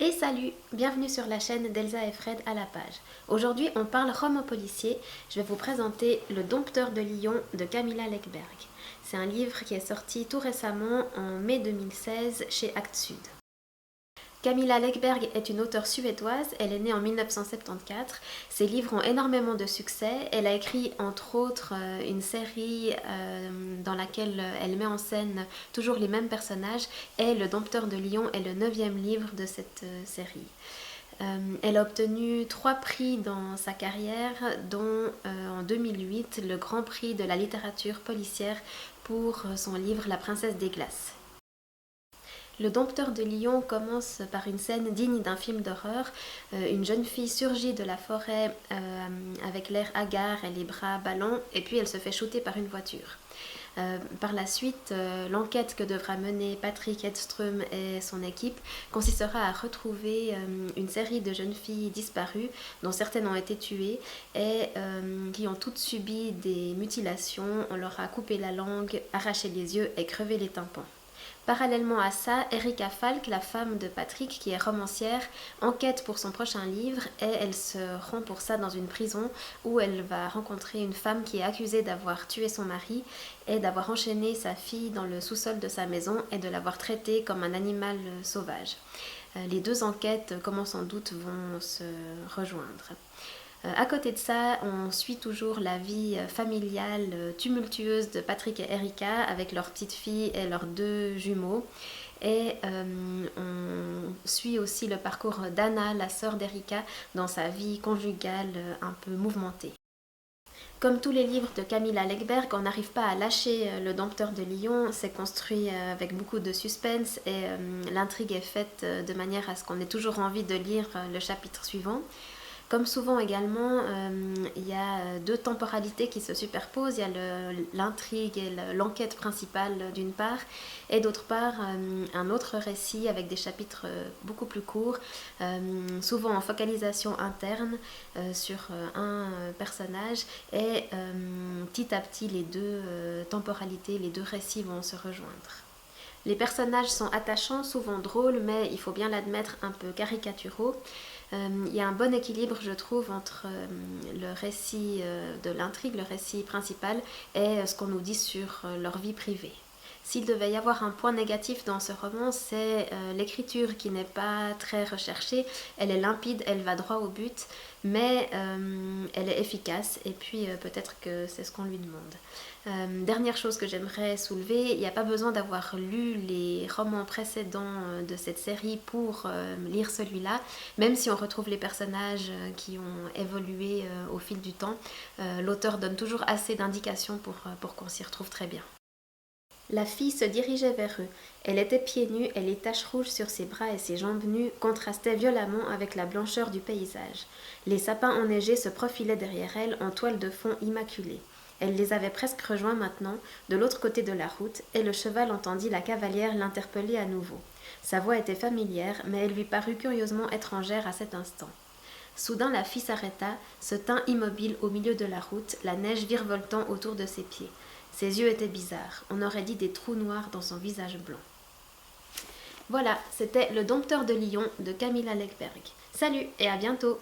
Et salut, bienvenue sur la chaîne d'Elsa et Fred à la page. Aujourd'hui on parle roman policier, je vais vous présenter Le Dompteur de lions de Camilla Läckberg. C'est un livre qui est sorti tout récemment en mai 2016 chez Actes Sud. Camilla Läckberg est une auteure suédoise, elle est née en 1974. Ses livres ont énormément de succès. Elle a écrit entre autres une série dans laquelle elle met en scène toujours les mêmes personnages et Le Dompteur de lions est le 9e livre de cette série. Elle a obtenu 3 prix dans sa carrière, dont en 2008 le Grand Prix de la littérature policière pour son livre La Princesse des Glaces. Le Dompteur de lions commence par une scène digne d'un film d'horreur. Une jeune fille surgit de la forêt avec l'air hagard et les bras ballants, et puis elle se fait shooter par une voiture. Par la suite, l'enquête que devra mener Patrick Edström et son équipe consistera à retrouver une série de jeunes filles disparues, dont certaines ont été tuées et qui ont toutes subi des mutilations. On leur a coupé la langue, arraché les yeux et crevé les tympans. Parallèlement à ça, Erika Falk, la femme de Patrick, qui est romancière, enquête pour son prochain livre et elle se rend pour ça dans une prison où elle va rencontrer une femme qui est accusée d'avoir tué son mari et d'avoir enchaîné sa fille dans le sous-sol de sa maison et de l'avoir traitée comme un animal sauvage. Les deux enquêtes, comme on s'en doute, vont se rejoindre. À côté de ça, on suit toujours la vie familiale tumultueuse de Patrick et Erika avec leur petite fille et leurs 2 jumeaux. Et on suit aussi le parcours d'Anna, la sœur d'Erika, dans sa vie conjugale un peu mouvementée. Comme tous les livres de Camilla Läckberg, on n'arrive pas à lâcher Le Dompteur de lions. C'est construit avec beaucoup de suspense et l'intrigue est faite de manière à ce qu'on ait toujours envie de lire le chapitre suivant. Comme souvent également, il y a 2 temporalités qui se superposent. Il y a l'intrigue et l'enquête principale d'une part, et d'autre part un autre récit avec des chapitres beaucoup plus courts, souvent en focalisation interne sur un personnage, et petit à petit les 2 temporalités, les 2 récits vont se rejoindre. Les personnages sont attachants, souvent drôles, mais il faut bien l'admettre un peu caricaturaux. Il y a un bon équilibre, je trouve, entre le récit de l'intrigue, le récit principal, et ce qu'on nous dit sur leur vie privée. S'il devait y avoir un point négatif dans ce roman, c'est l'écriture qui n'est pas très recherchée. Elle est limpide, elle va droit au but, mais elle est efficace et puis peut-être que c'est ce qu'on lui demande. Dernière chose que j'aimerais soulever, il n'y a pas besoin d'avoir lu les romans précédents de cette série pour lire celui-là, même si on retrouve les personnages qui ont évolué au fil du temps. L'auteur donne toujours assez d'indications pour qu'on s'y retrouve très bien. La fille se dirigeait vers eux. Elle était pieds nus et les taches rouges sur ses bras et ses jambes nues contrastaient violemment avec la blancheur du paysage. Les sapins enneigés se profilaient derrière elle en toile de fond immaculée. Elle les avait presque rejoints maintenant, de l'autre côté de la route, et le cheval entendit la cavalière l'interpeller à nouveau. Sa voix était familière, mais elle lui parut curieusement étrangère à cet instant. Soudain la fille s'arrêta, se tint immobile au milieu de la route, la neige virevoltant autour de ses pieds. Ses yeux étaient bizarres, on aurait dit des trous noirs dans son visage blanc. Voilà, c'était Le Dompteur de lions de Camilla Läckberg. Salut et à bientôt!